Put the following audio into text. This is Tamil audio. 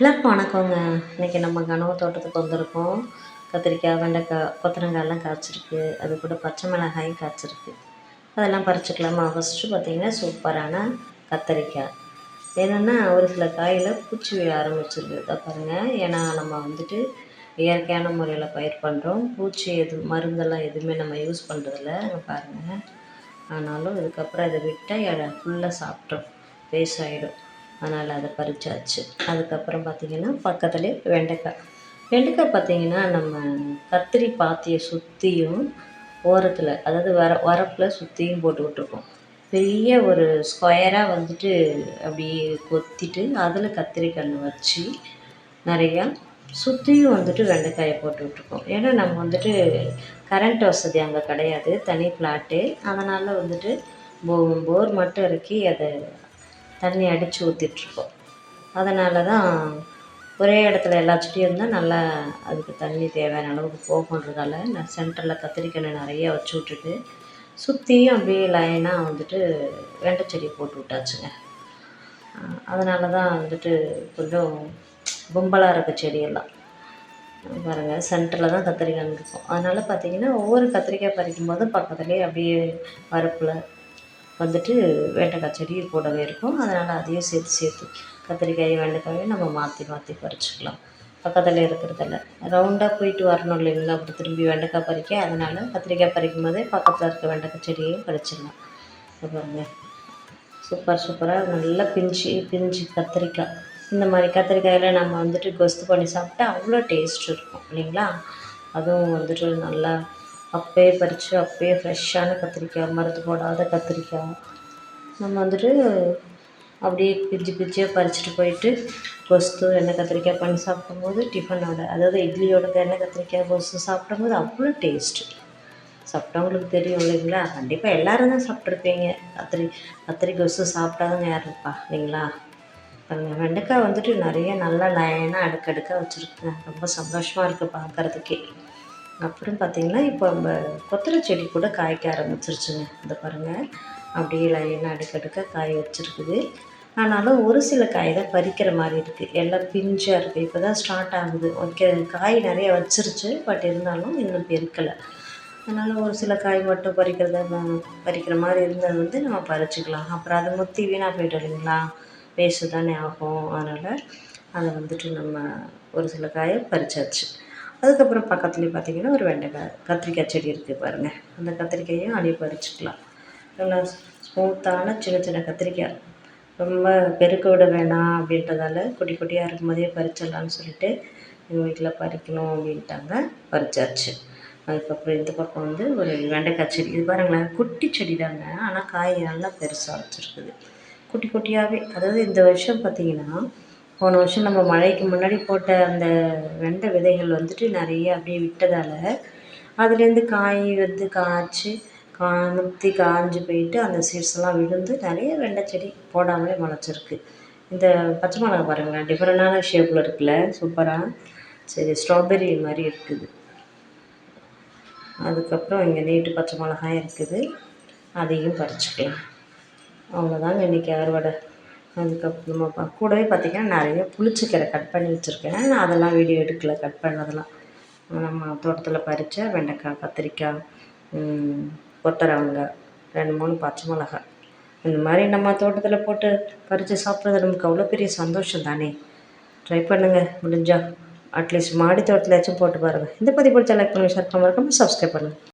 எல்லாருக்கும் வணக்கங்க. இன்றைக்கி நம்ம கனவு தோட்டத்துக்கு வந்திருக்கோம். கத்திரிக்காய், வெண்டைக்காய், கொத்தவரங்காய்லாம் காய்ச்சிருக்கு. அது கூட பச்சை மிளகாயும் காய்ச்சிருக்கு. அதெல்லாம் பறிச்சுக்கலாமா? ஃபஸ்ட்டு பார்த்திங்கன்னா சூப்பரான கத்திரிக்காய். என்னென்னா ஒரு சில காயில் பூச்சி விழ ஆரம்பிச்சிருக்கு. இதை பாருங்கள். ஏன்னா நம்ம வந்துட்டு இயற்கையான முறையில் பயிர் பண்ணுறோம். பூச்சி மருந்தெல்லாம் எதுவுமே நம்ம யூஸ் பண்ணுறதில்ல. பாருங்கள். ஆனாலும் இதுக்கப்புறம் இதை விட்டால் ஃபுல்லாக சாப்பிட்டோம், வேஸ்ட் ஆகிடும். அதனால் அதை பறிச்சாச்சு. அதுக்கப்புறம் பார்த்திங்கன்னா பக்கத்துலேயே வெண்டைக்காய் பார்த்திங்கன்னா நம்ம கத்திரி பாத்தியை சுற்றியும் ஓரத்தில், அதாவது வரப்பில் சுற்றியும் போட்டு விட்ருக்கோம். பெரிய ஒரு ஸ்கொயராக வந்துட்டு அப்படியே கொத்திட்டு அதில் கத்திரிக்கல் வச்சு நிறையா சுற்றியும் வந்துட்டு வெண்டைக்காயை போட்டு விட்ருக்கோம். ஏன்னா நம்ம வந்துட்டு கரண்ட் வசதி அங்கே கிடையாது, தனி ஃப்ளாட்டு. அதனால் வந்துட்டு போர் மட்டும் இறக்கி அதை தண்ணி அடித்து ஊற்றிட்டுருக்கோம். அதனால தான் ஒரே இடத்துல எல்லா செடியும் இருந்தால் நல்லா அதுக்கு தண்ணி தேவையான அளவுக்கு போகுன்றதால நான் சென்டரில் கத்திரிக்கன்று நிறைய வச்சு விட்டுட்டு சுற்றியும் அப்படியே லைனாக வந்துட்டு வெண்டை செடி போட்டு விட்டாச்சுங்க. அதனால தான் வந்துட்டு கொஞ்சம் கும்பலாக இருக்க செடியெல்லாம் பாருங்கள். சென்டரில் தான் கத்திரிக்காய் இருக்கும். அதனால் பார்த்திங்கன்னா ஒவ்வொரு கத்திரிக்காய் பறிக்கும் போதும் பக்கத்துலேயே அப்படியே வரப்பில் வந்துட்டு வெண்டைக்காய் செடி கூடவே இருக்கும். அதனால் அதையும் சேர்த்து கத்திரிக்காய், வெண்டைக்காயும் நம்ம மாற்றி பறிச்சுக்கலாம். பக்கத்தில் இருக்கிறதில்ல, ரவுண்டாக போயிட்டு வரணும் இல்லைங்களா? அப்படி திரும்பி வெண்டைக்காய் பறிக்க. அதனால் கத்திரிக்காய் பறிக்கும் போதே பக்கத்தில் இருக்க வெண்டைக்காய் செடியையும் பறிச்சிடலாம். பாருங்கள், சூப்பராக நல்லா பிஞ்சு கத்திரிக்காய். இந்த மாதிரி கத்திரிக்காயில் நம்ம வந்துட்டு கொஸ்து பண்ணி சாப்பிட்டா அவ்வளோ டேஸ்ட் இருக்கும் இல்லைங்களா? அதுவும் வந்துட்டு நல்லா அப்பயே பறித்து அப்பயே ஃப்ரெஷ்ஷான கத்திரிக்காய், மருந்து போடாத கத்திரிக்காய் நம்ம வந்துட்டு அப்படியே பிஞ்சியாக பறிச்சுட்டு போயிட்டு கொஸ்து எண்ணெய் கத்திரிக்காய் பண்ணி சாப்பிடும்போது டிஃபனோட, அதாவது இட்லியோட எண்ணெய் கத்திரிக்காய் கொஸ்து சாப்பிடும்போது அவ்வளோ டேஸ்ட்டு. சாப்பிட்டவங்களுக்கு தெரியும் இல்லைங்களா? கண்டிப்பாக எல்லோரும் தான் சாப்பிட்ருப்பீங்க. கத்திரி கொஸ்து சாப்பிட்டாதவங்க யார் இருப்பா இல்லைங்களா? வெண்டைக்காய் வந்துட்டு நிறைய நல்லா லைனாக அடுக்கடுக்காக வச்சுருக்கேன். ரொம்ப சந்தோஷமாக இருக்குது பார்க்குறதுக்கே. அப்புறம் பார்த்திங்கன்னா இப்போ நம்ம கொத்தரை செடி கூட காய்க்க ஆரம்பிச்சிருச்சுங்க. இதை பாருங்கள், அப்படியே லைனாக அடுக்கடுக்காக காய் வச்சுருக்குது. ஆனாலும் ஒரு சில காய் தான் பறிக்கிற மாதிரி இருக்குது. எல்லாம் பிஞ்சாக இருக்குது. இப்போ தான் ஸ்டார்ட் ஆகுது. காய் நிறைய வச்சிருச்சு, பட் இருந்தாலும் இன்னும் பெருக்கலை. அதனால் ஒரு சில காய் மட்டும் பறிக்கிற மாதிரி இருந்தது வந்து நம்ம பறிச்சுக்கலாம். அப்புறம் அதை முற்றி வீணாக போய்ட்டு இல்லைங்களா? வேஸ்ட்டு தானே ஆகும். அதனால் அதை வந்துட்டு நம்ம ஒரு சில காயை பறிச்சாச்சு. அதுக்கப்புறம் பக்கத்துலேயே பார்த்திங்கன்னா ஒரு கத்திரிக்காய் செடி இருக்குது பாருங்கள். அந்த கத்திரிக்காயையும் அடி பறிச்சுக்கலாம். நல்லா ஸ்மூத்தான சின்ன கத்திரிக்காய், ரொம்ப பெருக்க விட வேணாம் அப்படின்றதால குட்டியாக இருக்கும்போதே பறிச்சிடலான்னு சொல்லிட்டு எங்கள் வீட்டில் பறிக்கணும் அப்படின்ட்டாங்க, பறிச்சாச்சு. அதுக்கப்புறம் இந்த பக்கம் வந்து ஒரு வெண்டைக்காய் செடி. இது பாருங்களேன், குட்டி செடி தாங்க, ஆனால் காய் நல்லா பெருசாக வச்சுருக்குது. குட்டியாகவே. அதாவது இந்த வருஷம் பார்த்திங்கன்னா, போன வருஷம் நம்ம மழைக்கு முன்னாடி போட்ட அந்த வெண்டை விதைகள் வந்துட்டு நிறைய அப்படியே விட்டதால் அதுலேருந்து காய் வந்து முற்றி காஞ்சு போயிட்டு அந்த சீட்ஸ்லாம் விழுந்து நிறைய வெண்டை செடி போடாமலே முளைச்சிருக்கு. இந்த பச்சை மிளகா பாருங்களேன், டிஃப்ரெண்டான ஷேப்பில் இருக்குல்ல, சூப்பராக. சரி, ஸ்ட்ராபெரி மாதிரி இருக்குது. அதுக்கப்புறம் இங்கே நீட்டு பச்சை மிளகாய் இருக்குது, அதையும் பறிச்சுக்கலாம். அவ்வளோதாங்க இன்றைக்கி அறுவடை. அதுக்கப்புறமா கூடவே பார்த்திங்கன்னா நிறைய புளிச்சக்கீரை கட் பண்ணி வச்சுருக்கேன். நான் அதெல்லாம் வீடியோ எடுக்கலை, கட் பண்ணதெல்லாம். நம்ம தோட்டத்தில் பறித்த வெண்டைக்காய், கத்திரிக்காய், கொத்தவரங்காய், 2-3 பச்சை மிளகாய், இந்த மாதிரி நம்ம தோட்டத்தில் போட்டு பறித்து சாப்பிட்றது நமக்கு அவ்வளோ பெரிய சந்தோஷம் தானே. ட்ரை பண்ணுங்கள் முடிஞ்சால். அட்லீஸ்ட் மாடி தோட்டத்திலாச்சும் போட்டு பாருங்கள். இந்த பதிவு பிடிச்சா லைக் பண்ணுங்கள், ஷேர் பண்ணுங்கள், சப்ஸ்கிரைப் பண்ணுங்கள்.